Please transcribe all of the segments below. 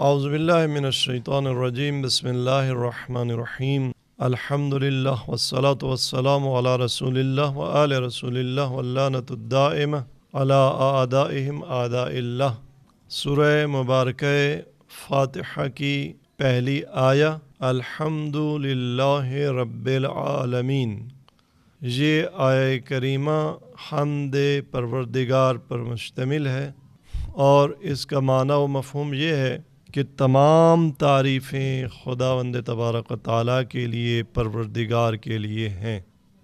اعوذ باللہ من الشیطان الرجیم بسم اللہ الرحمن الرحیم الحمد للہ والصلاة والسلام علی رسول اللہ وآل رسول اللہ واللعنۃ الدائمہ علی اعدائہم اعداء اللہ۔ سورہ مبارکہ فاتحہ کی پہلی آیہ الحمد للہ رب العالمین، یہ آیہ کریمہ حمد پروردگار پر مشتمل ہے، اور اس کا معنی و مفہوم یہ ہے کہ تمام تعریفیں خداوند تبارک و تعالیٰ کے لیے، پروردگار کے لیے ہیں۔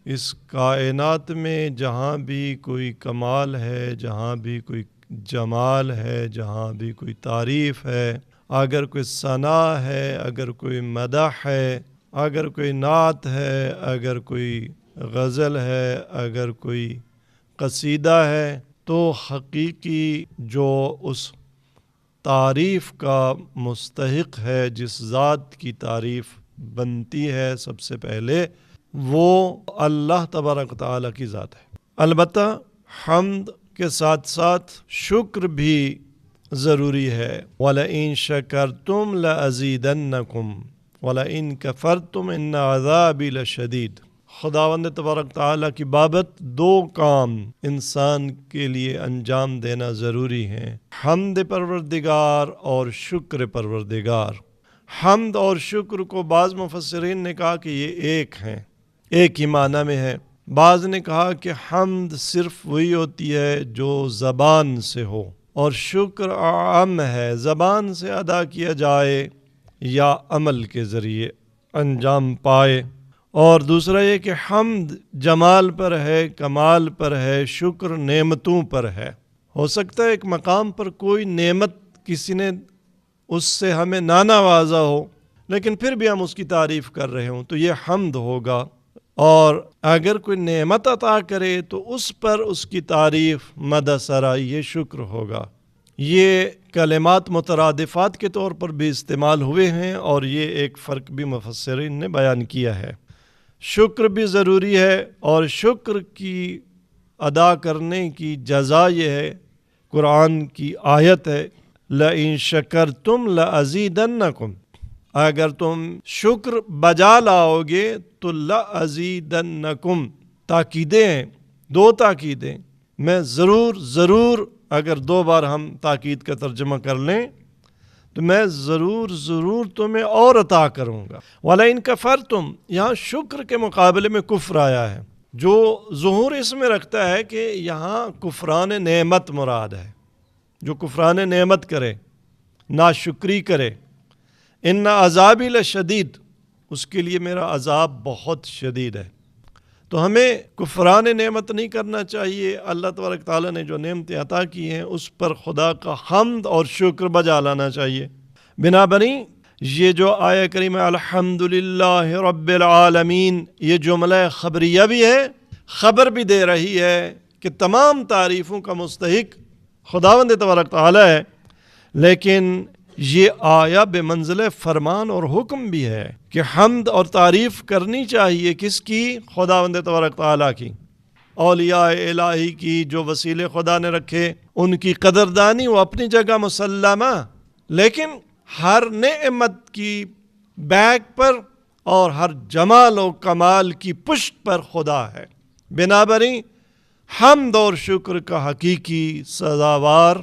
اس کائنات میں جہاں بھی کوئی کمال ہے، جہاں بھی کوئی جمال ہے، جہاں بھی کوئی تعریف ہے، اگر کوئی ثنا ہے، اگر کوئی مدح ہے، اگر کوئی نعت ہے، اگر کوئی غزل ہے، اگر کوئی قصیدہ ہے، تو حقیقی جو اس تعریف کا مستحق ہے، جس ذات کی تعریف بنتی ہے سب سے پہلے، وہ اللہ تبارک و تعالیٰ کی ذات ہے۔ البتہ حمد کے ساتھ ساتھ شکر بھی ضروری ہے۔ وَلَئِن شَكَرْتُمْ لَأَزِيدَنَّكُمْ وَلَئِن كَفَرْتُمْ إِنَّ عَذَابِي لَشَدِيدٌ۔ خداوند تبارک تعالیٰ کی بابت دو کام انسان کے لیے انجام دینا ضروری ہیں، حمد پروردگار اور شکر پروردگار۔ حمد اور شکر کو بعض مفسرین نے کہا کہ یہ ایک ہیں، ایک ہی معنی میں ہے۔ بعض نے کہا کہ حمد صرف وہی ہوتی ہے جو زبان سے ہو، اور شکر عام ہے، زبان سے ادا کیا جائے یا عمل کے ذریعے انجام پائے۔ اور دوسرا یہ کہ حمد جمال پر ہے، کمال پر ہے، شکر نعمتوں پر ہے۔ ہو سکتا ہے ایک مقام پر کوئی نعمت کسی نے اس سے ہمیں نہ نوازا ہو، لیکن پھر بھی ہم اس کی تعریف کر رہے ہوں تو یہ حمد ہوگا۔ اور اگر کوئی نعمت عطا کرے تو اس پر اس کی تعریف، مدح سرائی، یہ شکر ہوگا۔ یہ کلمات مترادفات کے طور پر بھی استعمال ہوئے ہیں، اور یہ ایک فرق بھی مفسرین نے بیان کیا ہے۔ شکر بھی ضروری ہے، اور شکر کی ادا کرنے کی جزا یہ ہے، قرآن کی آیت ہے لَإِن شَكَرْتُمْ لَأَزِيدَنَّكُمْ، اگر تم شکر بجا لاؤ گے تو لَأَزِيدَنَّكُمْ، تاکیدیں ہیں، دو تاکیدیں، میں ضرور اگر دو بار ہم تاکید کا ترجمہ کر لیں تو میں ضرور تمہیں اور عطا کروں گا۔ وَلَئِن كَفَرْتُمْ، یہاں شکر کے مقابلے میں کفر آیا ہے، جو ظہور اس میں رکھتا ہے کہ یہاں کفران نعمت مراد ہے۔ جو کفران نعمت کرے، ناشکری کرے، ان عذابی لشدید، اس کے لیے میرا عذاب بہت شدید ہے۔ تو ہمیں کفران نعمت نہیں کرنا چاہیے۔ اللہ تبارک تعالیٰ نے جو نعمتیں عطا کی ہیں اس پر خدا کا حمد اور شکر بجا لانا چاہیے۔ بنابراً یہ جو آیہ کریمہ الحمد للہ رب العالمین، یہ جملہ خبریہ بھی ہے، خبر بھی دے رہی ہے کہ تمام تعریفوں کا مستحق خداوند تبارک تعالیٰ ہے، لیکن یہ آیہ بے منزلہ فرمان اور حکم بھی ہے کہ حمد اور تعریف کرنی چاہیے، کس کی؟ خداوند تبارک تعالیٰ کی، اولیاء الہی کی، جو وسیلے خدا نے رکھے ان کی قدردانی وہ اپنی جگہ مسلمہ، لیکن ہر نعمت کی بیک پر اور ہر جمال و کمال کی پشت پر خدا ہے۔ بنابراً حمد اور شکر کا حقیقی سزاوار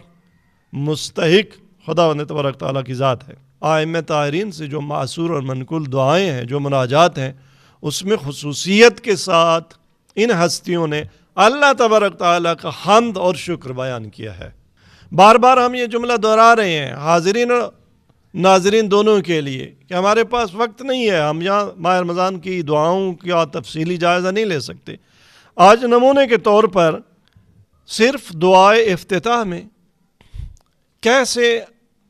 مستحق خداوند تبارک تعالیٰ کی ذات ہے۔ ائمہ طاہرین سے جو معصور اور منقول دعائیں ہیں، جو مناجات ہیں، اس میں خصوصیت کے ساتھ ان ہستیوں نے اللہ تبارک تعالیٰ کا حمد اور شکر بیان کیا ہے۔ بار بار ہم یہ جملہ دہرا رہے ہیں حاضرین اور ناظرین دونوں کے لیے کہ ہمارے پاس وقت نہیں ہے، ہم یہاں ماہ رمضان کی دعاؤں کا تفصیلی جائزہ نہیں لے سکتے۔ آج نمونے کے طور پر صرف دعائے افتتاح میں کیسے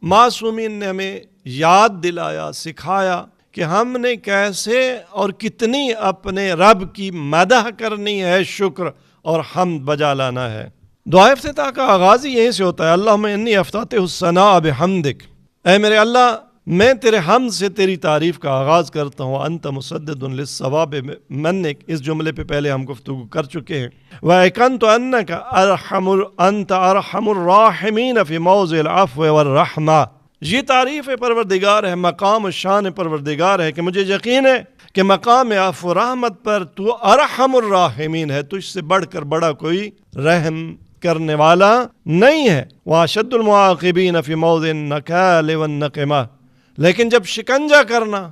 معصومین نے ہمیں یاد دلایا، سکھایا کہ ہم نے کیسے اور کتنی اپنے رب کی مدح کرنی ہے، شکر اور حمد بجا لانا ہے۔ دعا افتتاح کا آغاز ہی یہیں سے ہوتا ہے، اللہم انی افتتح الثناء بحمدک، اے میرے اللہ میں تیرے حمد سے تیری تعریف کا آغاز کرتا ہوں، انت مسدد للصواب منک، اس جملے پہ پہلے ہم گفتگو کر چکے ہیں۔ وَأَيْقَنْتُ أَنَّكَ أَنْتَ أَرْحَمُ الراحمین فی موضع العفو والرحمہ، یہ تعریف پروردگار ہے، مقام و شان پروردگار ہے کہ مجھے یقین ہے کہ مقام عفو و رحمت پر تو ارحم الراحمین ہے، تجھ سے بڑھ کر بڑا کوئی رحم کرنے والا نہیں ہے۔ واشد المعاقبین فی موضع النکال والنقمہ، لیکن جب شکنجہ کرنا،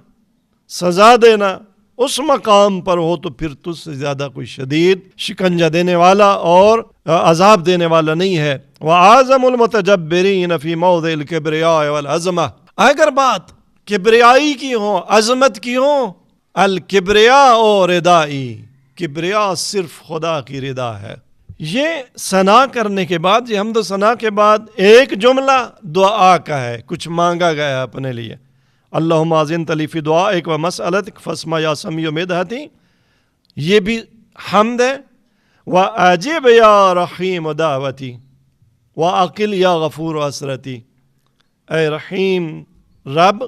سزا دینا اس مقام پر ہو تو پھر تجھ سے زیادہ کوئی شدید شکنجہ دینے والا اور عذاب دینے والا نہیں ہے۔ وَأَعْظَمُ الْمُتَجَبِّرِينَ فِي مَوْضِعِ الْكِبْرِيَاءِ وَالْعَظْمَةِ، اگر بات کبریائی کی ہو، عظمت کی ہو، الکبریاء و ردائی، کبریاء صرف خدا کی رضا ہے۔ یہ ثنا کرنے کے بعد، یہ حمد و ثنا کے بعد ایک جملہ دعا کا ہے، کچھ مانگا گیا ہے اپنے لیے۔ اللہم اذن لی فی دعائک و مسئلتک فاسمع یا سمیع مدحتی، یہ بھی حمد ہے۔ وَأَجِبْ یا رحیم دعوتی وَأَقِلْ یا غفور اسرتی، اے رحیم رب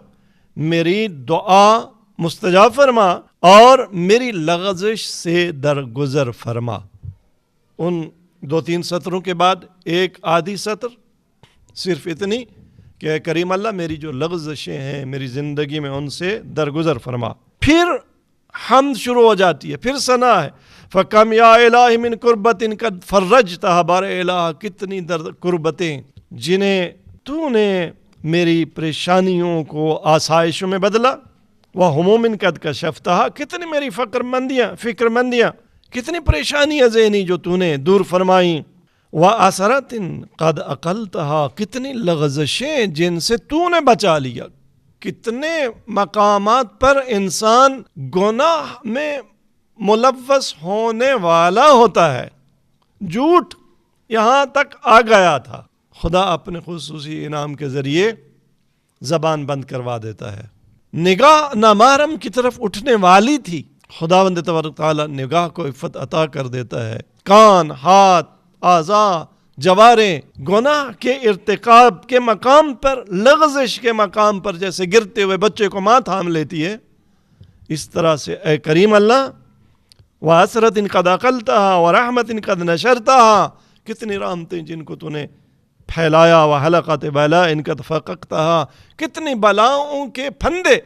میری دعا مستجاب فرما اور میری لغزش سے درگزر فرما۔ ان 2-3 سطروں کے بعد ایک آدھی سطر صرف اتنی کہ اے کریم اللہ میری جو لغزشیں ہیں میری زندگی میں ان سے درگزر فرما۔ پھر حمد شروع ہو جاتی ہے، پھر ثنا ہے۔ فَكَمْ يَا إِلَٰهِ مِن كُرْبَةٍ قَدْ فَرَّجْتَهَا، بار الہ کتنی قربتیں جنہیں تو نے میری پریشانیوں کو آسائشوں میں بدلا۔ وَهُمُومٍ قَدْ كَشَفْتَهَا، کتنی میری فکر مندیاں، کتنی پریشانیاں ذہنی جو تو نے دور فرمائیں۔ وَأَسَرَةٍ قَدْ أَقَلْتَهَا، کتنی لغزشیں جن سے تو نے بچا لیا۔ کتنے مقامات پر انسان گناہ میں ملوث ہونے والا ہوتا ہے، جھوٹ یہاں تک آ گیا تھا، خدا اپنے خصوصی انعام کے ذریعے زبان بند کروا دیتا ہے۔ نگاہ نامحرم کی طرف اٹھنے والی تھی، خداوند تبارک تعالیٰ نگاہ کو عفت عطا کر دیتا ہے۔ کان، ہاتھ، اعضاء، جواریں گناہ کے ارتکاب کے مقام پر، لغزش کے مقام پر جیسے گرتے ہوئے بچے کو ماں تھام لیتی ہے، اس طرح سے اے کریم اللہ وَأَسْرَةٍ قَدْ أَقَلْتَهَا وَرَحْمَةٍ قَدْ نَشَرْتَهَا، کتنی رحمتیں جن کو تو نے پھیلایا، وَحَلَقَةِ بَلَاءٍ قَدْ فَقَقْتَهَا، کتنی بلاؤں کے پھندے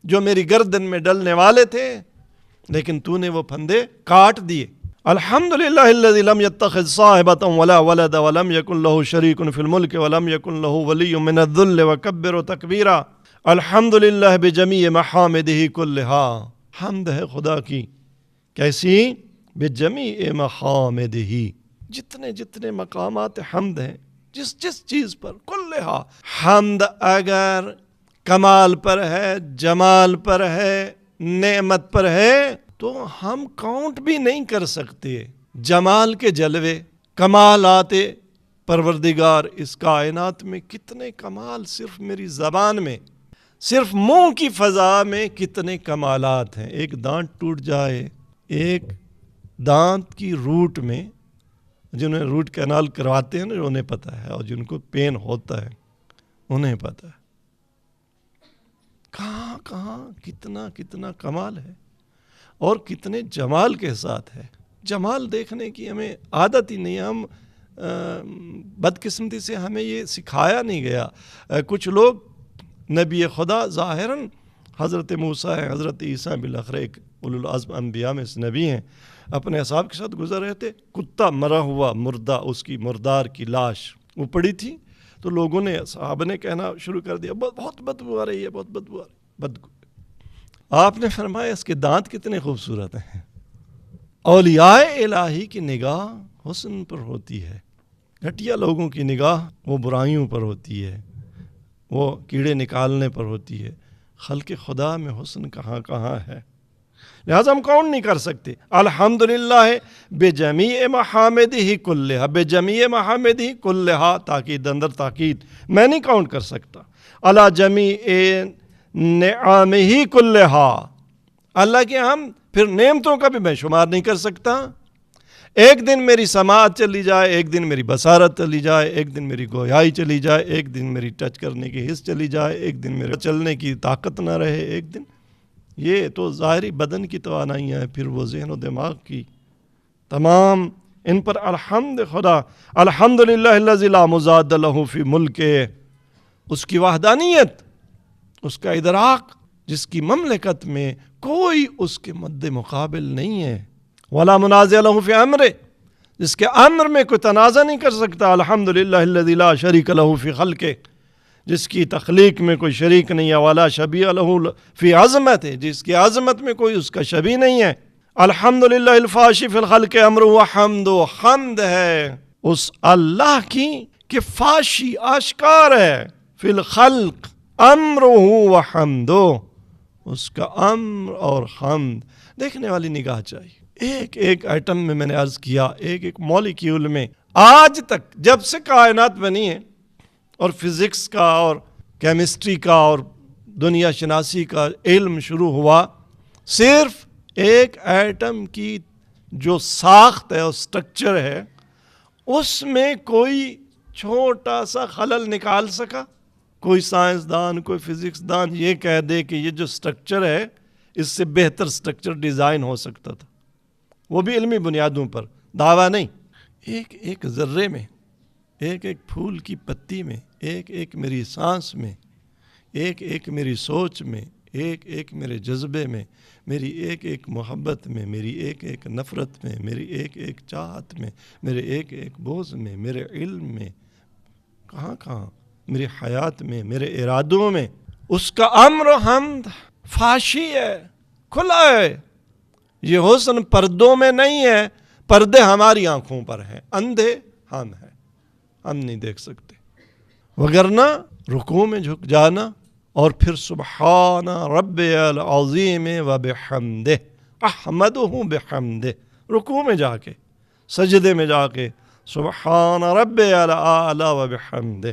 جو میری گردن میں ڈلنے والے تھے لیکن تو نے وہ پھندے کاٹ دیے۔ الحمدللہ الذی لم يتخذ صاحبة ولا ولد ولم يكن له شریک فی الملک ولم يكن له ولی من الذل وکبر تکبیرا۔ الحمدللہ بجمیع محامدہ کلہا، حمد ہے خدا کی کیسی؟ بجمیع محامدہ، جتنے مقامات حمد ہیں، جس چیز پر، کلہا، حمد اگر کمال پر ہے، جمال پر ہے، نعمت پر ہے تو ہم کاؤنٹ بھی نہیں کر سکتے۔ جمال کے جلوے، کمالات پروردگار اس کائنات میں کتنے کمال، صرف میری زبان میں، صرف منہ کی فضا میں کتنے کمالات ہیں۔ ایک دانت ٹوٹ جائے، ایک دانت کی روٹ میں، جنہیں روٹ کینال کرواتے ہیں نا انہیں پتہ ہے، اور جن کو پین ہوتا ہے انہیں پتہ ہے کہاں کتنا کمال ہے اور کتنے جمال کے ساتھ ہے۔ جمال دیکھنے کی ہمیں عادت ہی نہیں، ہم بدقسمتی سے ہمیں یہ سکھایا نہیں گیا۔ کچھ لوگ نبی خدا ظاہراً حضرت موسیٰ ہیں، حضرت عیسیٰ بالآخر ایک اولو العزم انبیاء میں سے نبی ہیں، اپنے اصحاب کے ساتھ گزر رہے تھے، کتا مرا ہوا مردہ، اس کی مردار کی لاش وہ پڑی تھی، تو لوگوں نے، صحابہ نے کہنا شروع کر دیا بہت بدبو آ رہی ہے، بہت بدبو آ رہی ہے۔ آپ نے فرمایا اس کے دانت کتنے خوبصورت ہیں۔ اولیاء الہی کی نگاہ حسن پر ہوتی ہے، گھٹیا لوگوں کی نگاہ وہ برائیوں پر ہوتی ہے، وہ کیڑے نکالنے پر ہوتی ہے۔ خلق خدا میں حسن کہاں ہے، لہذا ہم کاؤنٹ نہیں کر سکتے۔ الحمدللہ بجمیع محامدہ کلہا، بجمیع محامدہ کلہا، تاکید اندر تاکید، میں نہیں کاؤنٹ کر سکتا۔ علی جمیع نعمہ کلہا، اللہ کے ہم پھر نعمتوں کا بھی میں شمار نہیں کر سکتا۔ ایک دن میری سماعت چلی جائے، ایک دن میری بصارت چلی جائے، ایک دن میری گویائی چلی جائے، ایک دن میری ٹچ کرنے کی حس چلی جائے، ایک دن میرے چلنے کی طاقت نہ رہے، ایک دن، یہ تو ظاہری بدن کی توانائیاں ہیں، پھر وہ ذہن و دماغ کی تمام، ان پر الحمد خدا۔ الحمدللہ الذی لا مضاد لہ فی ملکہ اس کی وحدانیت، اس کا ادراک، جس کی مملکت میں کوئی اس کے مد مقابل نہیں ہے. ولا منازع له فی امرہ، جس کے امر میں کوئی تنازع نہیں کر سکتا. الحمدللہ الذی لا شریک له فی خلقہ، جس کی تخلیق میں کوئی شریک نہیں ہے. ولا شبیہ له فی عظمت، جس کی عظمت میں کوئی اس کا شبیہ نہیں ہے. الحمدللہ الفاشی فی الخلق امرہ وحمد، حمد ہے اس اللہ کی کہ فاشی آشکار ہے، فی الخلق امرہ وحمدہ، اس کا امر اور حمد. دیکھنے والی نگاہ چاہیے. ایک ایک ایٹم میں نے عرض کیا، ایک ایک مالیکیول میں آج تک جب سے کائنات بنی ہے اور فزکس کا اور کیمسٹری کا اور دنیا شناسی کا علم شروع ہوا، صرف ایک ایٹم کی جو ساخت ہے اور سٹرکچر ہے اس میں کوئی چھوٹا سا خلل نکال سکا؟ کوئی سائنسدان، کوئی فزکس دان یہ کہہ دے کہ یہ جو سٹرکچر ہے اس سے بہتر سٹرکچر ڈیزائن ہو سکتا تھا، وہ بھی علمی بنیادوں پر، دعویٰ نہیں. ایک ایک ذرے میں، ایک ایک پھول کی پتی میں، ایک ایک میری سانس میں، ایک ایک میری سوچ میں، ایک ایک میرے جذبے میں، میری ایک ایک محبت میں، میری ایک ایک نفرت میں، میری ایک ایک چاہت میں، میرے ایک ایک بغض میں، میرے علم میں، کہاں کہاں، میری حیات میں، میرے ارادوں میں اس کا امر و حمد فاشی ہے، کھلا ہے. یہ حسن پردوں میں نہیں ہے، پردے ہماری آنکھوں پر ہیں، اندھے ہم ہیں، ہم نہیں دیکھ سکتے. وگرنہ رکوع میں جھک جانا اور پھر سبحان رب العظیم و بحمدہ احمدہ بحمدہ، رکوع میں جا کے، سجدے میں جا کے سبحان رب الاعلی و بحمدہ،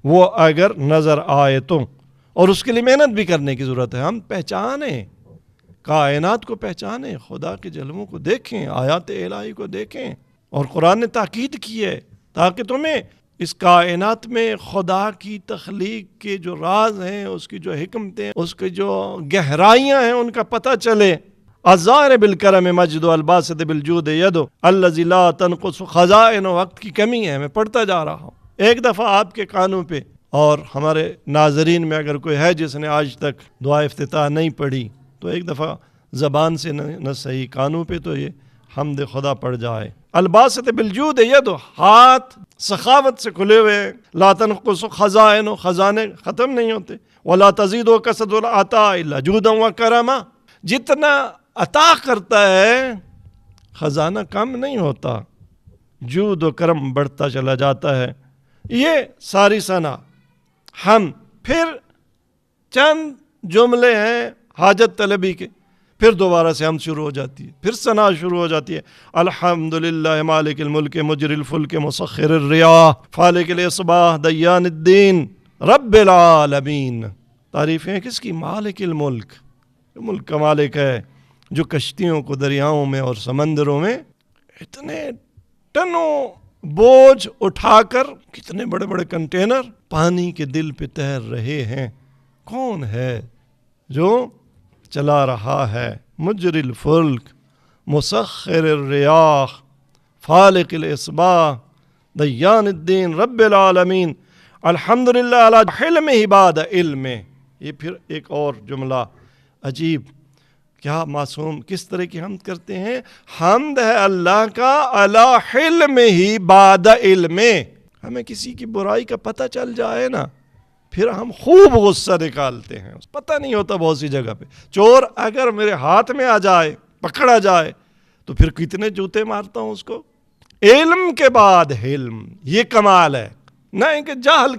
وہ اگر نظر آئے تو. اور اس کے لیے محنت بھی کرنے کی ضرورت ہے. ہم پہچانیں، کائنات کو پہچانیں، خدا کے جلووں کو دیکھیں، آیات الہی کو دیکھیں. اور قرآن نے تاکید کی ہے تاکہ تمہیں اس کائنات میں خدا کی تخلیق کے جو راز ہیں، اس کی جو حکمتیں، اس کی جو گہرائیاں ہیں، ان کا پتہ چلے. الظاہر بالکرم مجد الباسط بالجود ید الذی لا تنقص خزائن، وقت کی کمی ہے، میں پڑھتا جا رہا ہوں. ایک دفعہ آپ کے کانوں پہ اور ہمارے ناظرین میں اگر کوئی ہے جس نے آج تک دعا افتتاح نہیں پڑھی تو ایک دفعہ زبان سے نہ صحیح، کانوں پہ تو یہ حمد خدا پڑ جائے. الباسط بالجود ید، ہاتھ سخاوت سے کھلے ہوئے، لا تنقص خزائن، خزانے ختم نہیں ہوتے. ولا تزید و کسد العطاء الا جودا و کرما، جتنا عطا کرتا ہے خزانہ کم نہیں ہوتا، جود و کرم بڑھتا چلا جاتا ہے. یہ ساری ثنا ہم. پھر چند جملے ہیں حاجت طلبی کے، پھر دوبارہ سے ہم شروع ہو جاتی ہے، پھر ثنا شروع ہو جاتی ہے. الحمدللہ مالک الملک مجری الفلک مسخر الریاح فالق الاصباح دیان الدین رب العالمین. تعریفیں کس کی؟ مالک الملک، ملک کا مالک ہے، جو کشتیوں کو دریاؤں میں اور سمندروں میں اتنے ٹنوں بوجھ اٹھا کر، کتنے بڑے بڑے کنٹینر پانی کے دل پہ تیر رہے ہیں. کون ہے جو چلا رہا ہے؟ مجری الفلک مسخر الریاح فالق الاصباح دیان الدین رب العالمین. الحمدللہ علی حلمہ بعد علم. یہ پھر ایک اور جملہ عجیب، کیا معصوم کس طرح کی حمد کرتے ہیں؟ حمد ہے اللہ کا علی حلمہ بعد علم. ہمیں کسی کی برائی کا پتہ چل جائے نا، پھر ہم خوب غصہ نکالتے ہیں. پتہ نہیں ہوتا بہت سی جگہ پہ. چور اگر میرے ہاتھ میں آ جائے، پکڑا جائے، تو پھر کتنے جوتے مارتا ہوں اس کو. علم کے بعد علم، یہ کمال ہے. نہیں کہ جہل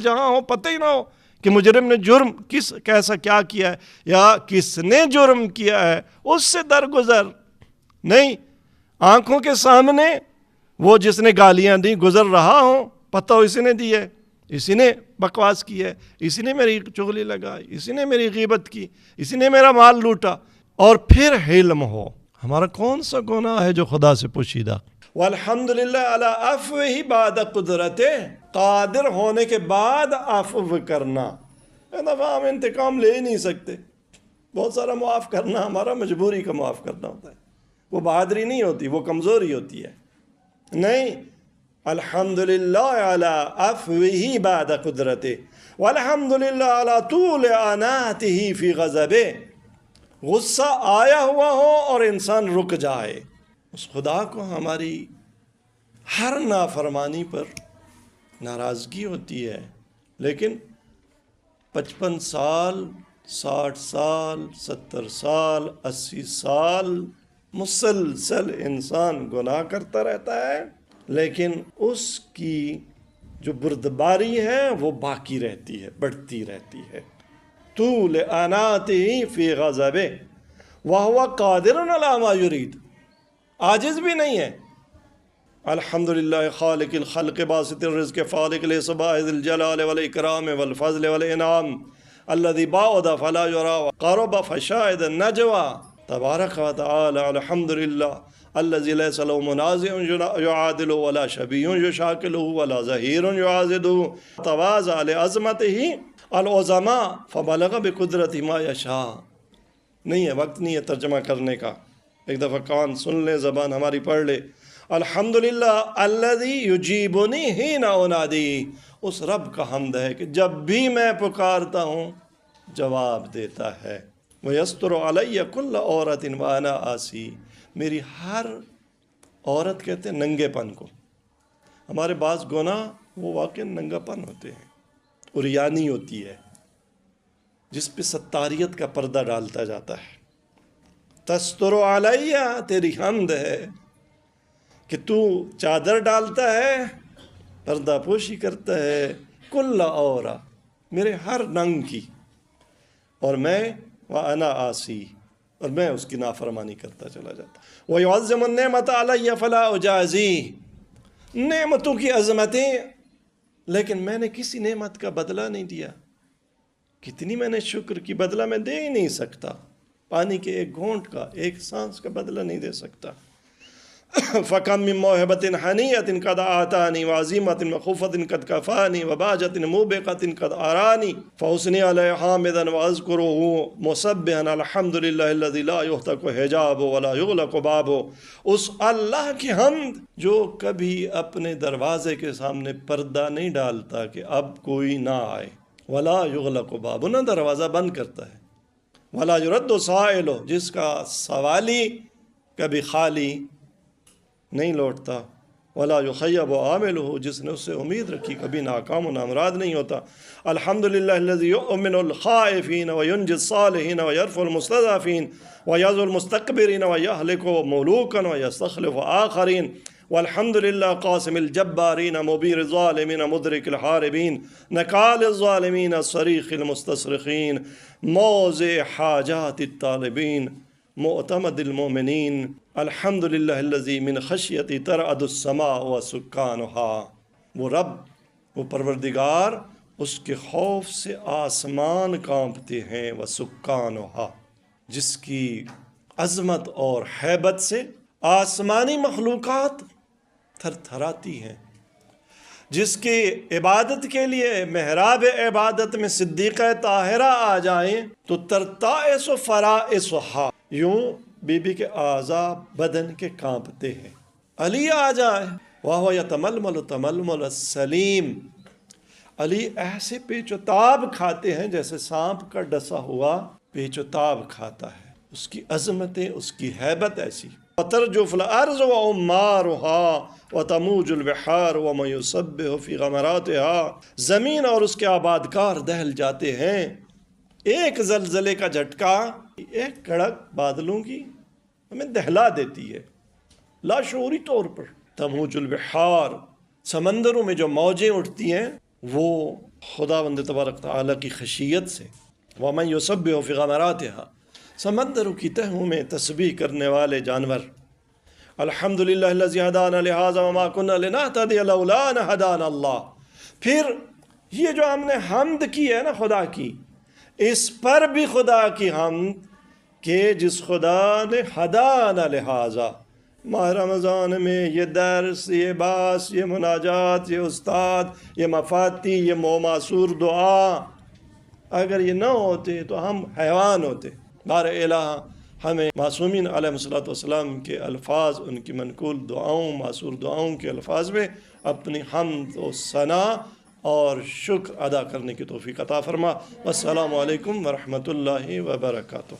جہاں ہو، پتہ ہی نہ ہو کہ مجرم نے جرم کیسا کیا کیا ہے یا کس نے جرم کیا ہے، اس سے درگزر نہیں. آنکھوں کے سامنے وہ جس نے گالیاں دی گزر رہا ہوں، پتہ ہو اسی نے دی ہے، اسی نے بکواس کی ہے، اسی نے میری چغلی لگائی، اسی نے میری غیبت کی، اسی نے میرا مال لوٹا. اور پھر علم ہو ہمارا کون سا گناہ ہے جو خدا سے پوشیدہ. والحمدللہ علی عفوہ بعد قدرت، قادر ہونے کے بعد عفو کرنا. دفعہ ہم انتقام لے ہی نہیں سکتے، بہت سارا معاف کرنا ہمارا مجبوری کا معاف کرنا ہوتا ہے. وہ بہادری نہیں ہوتی، وہ کمزوری ہوتی ہے. نہیں، الحمدللہ علی عفوہ بعد قدرتہ والحمدللہ علی طول اناتہ فی غضبہ. غصہ آیا ہوا ہو اور انسان رک جائے، اس خدا کو ہماری ہر نافرمانی پر ناراضگی ہوتی ہے، لیکن 55 سال 60 سال 70 سال 80 سال مسلسل انسان گناہ کرتا رہتا ہے، لیکن اس کی جو بردباری ہے وہ باقی رہتی ہے، بڑھتی رہتی ہے. طول اناتہ فی غضبہ وہو قادر علی ما یرید، عاجز بھی نہیں ہے. الحمدللہ خالق الخلق باسط الرزق فالق الاسباء ذی الجلال والاکرام والفضل والانعام الذی بعد فلا یرا وقرب فشاهد النجوى تبارک و تعالی. الحمدللہ الذی لیس له منازع یعادلہ ولا شبیہ یشاکلہ ولا ظہیر یعاضدہ تواضع لعظمتہ العظماء فبلغ بقدرت ما یشاء. نہیں ہے، وقت نہیں ہے ترجمہ کرنے کا، ایک دفعہ کان سن لیں، زبان ہماری پڑھ لے. الحمدللہ الذی یجیبنی حین انادی، اس رب کا حمد ہے کہ جب بھی میں پکارتا ہوں جواب دیتا ہے. ویستر علی کل عورت وانا آسی، میری ہر عورت کہتے ہیں ننگے پن کو. ہمارے بعض گناہ وہ واقعی ننگا پن ہوتے ہیں، عریانی ہوتی ہے جس پہ ستاریت کا پردہ ڈالتا جاتا ہے. تستر علیہ، تیری حمد ہے کہ تو چادر ڈالتا ہے، پردہ پوشی کرتا ہے، کل عورا، میرے ہر ننگ کی، اور میں وانا آسی، اور میں اس کی نافرمانی کرتا چلا جاتا. وَيُعَظِّمُ النِّعْمَةَ عَلَيَّ فَلَا أُجَازِيهِ، نعمتوں کی عظمتیں، لیکن میں نے کسی نعمت کا بدلہ نہیں دیا. کتنی میں نے شکر کی، بدلہ میں دے ہی نہیں سکتا. پانی کے ایک گھونٹ کا، ایک سانس کا بدلہ نہیں دے سکتا. فَكَمْ مِن مَوْهِبَةٍ حَنِيَّةٍ قَدْ آتَانِي وَعَزِيمَةٍ وَخُفَةٍ قَدْ كَفَانِي وَبَاجَةٍ مُوبِقَةٍ قَدْ أَرَانِي فَأُثْنِي عَلَيْهِ حَامِدًا وَأَذْكُرُهُ مُسَبِّحًا الْحَمْدُ لِلَّهِ الَّذِي لَا يُهْتَكُ حِجَابُهُ وَلَا يُغْلَقُ بَابُهُ، اس اللہ کی حمد جو کبھی اپنے دروازے کے سامنے پردہ نہیں ڈالتا کہ اب کوئی نہ آئے. وَلَا يُغْلَقُ بَابُهُ، نہ دروازہ بند کرتا ہے. وَلَا يُرَدُّ سَائِلُ، جس کا سوالی کبھی خالی نہیں لوٹتا. ولا یخیب عاملہ، جس نے اس سے امید رکھی کبھی ناکام و نامراد نہیں ہوتا. الحمدللہ الذی یؤمن الخائفین وینجی الصالحین ویرفع المستضعفین ویعز المستکبرین ویہلک ملوکا ویستخلف آخرین. والحمدللہ قاسم الجبارین مبیر الظالمین مدرک الحاربین نکال الظالمین صریخ المستصرخین موضع حاجات الطالبین معتمد المؤمنین. الحمدللہ الذی من خشیتی ترعد السماء وسکانها، وہ رب، وہ پروردگار، اس کے خوف سے آسمان کانپتے ہیں. وسکانها، جس کی عظمت اور ہیبت سے آسمانی مخلوقات تھر تھراتی ہیں. جس کی عبادت کے لیے محراب عبادت میں صدیقہ طاہرہ آ جائیں تو ترتائس و فرائسها، یوں بی بی کے اعضاء بدن کے کانپتے ہیں. علی آ جائے وَهُوَ يَتَمَلْمَلُ تَمَلْمَلَ السَّلِيمِ، علی ایسے پیچ و تاب کھاتے ہیں جیسے سانپ کا ڈسا ہوا پیچ و تاب کھاتا ہے. اس کی عظمتیں، اس کی ہیبت ایسی. وَتَرْجُفُ الْأَرْضُ وَعُمَّارُهَا وَتَمُوجُ الْبِحَارُ وَمَن يُسَبِّحُ فِي غَمَرَاتِهَا، زمین اور اس کے آبادکار دہل جاتے ہیں. ایک زلزلے کا جھٹکا، ایک کڑک بادلوں کی ہمیں دہلا دیتی ہے لاشعوری طور پر. تموج البحار، سمندروں میں جو موجیں اٹھتی ہیں وہ خداوند تبارک تعالیٰ کی خشیت سے. وَمَن يُسَبِّحُ فِي غَمَرَاتِهَا، سمندروں کی تہوں میں تسبیح کرنے والے جانور. الحمدللہ الذی ہدانا لہذا وما کنا لنہتدی لولا ان ہدانا اللہ. پھر یہ جو ہم نے حمد کی ہے نا خدا کی، اس پر بھی خدا کی حمد کہ جس خدا نے ہدانا لہذا، ماہ رمضان میں یہ درس، یہ باس، یہ مناجات، یہ استاد، یہ مفاتی، یہ موماسور دعا، اگر یہ نہ ہوتے تو ہم حیوان ہوتے. بار الہ ہمیں معصومین علیہ الصلوۃ والسلام کے الفاظ، ان کی منقول دعاؤں، معصور دعاؤں کے الفاظ میں اپنی حمد و ثنا اور شکر ادا کرنے کی توفیق عطا فرما۔ السلام علیکم ورحمۃ اللہ وبرکاتہ۔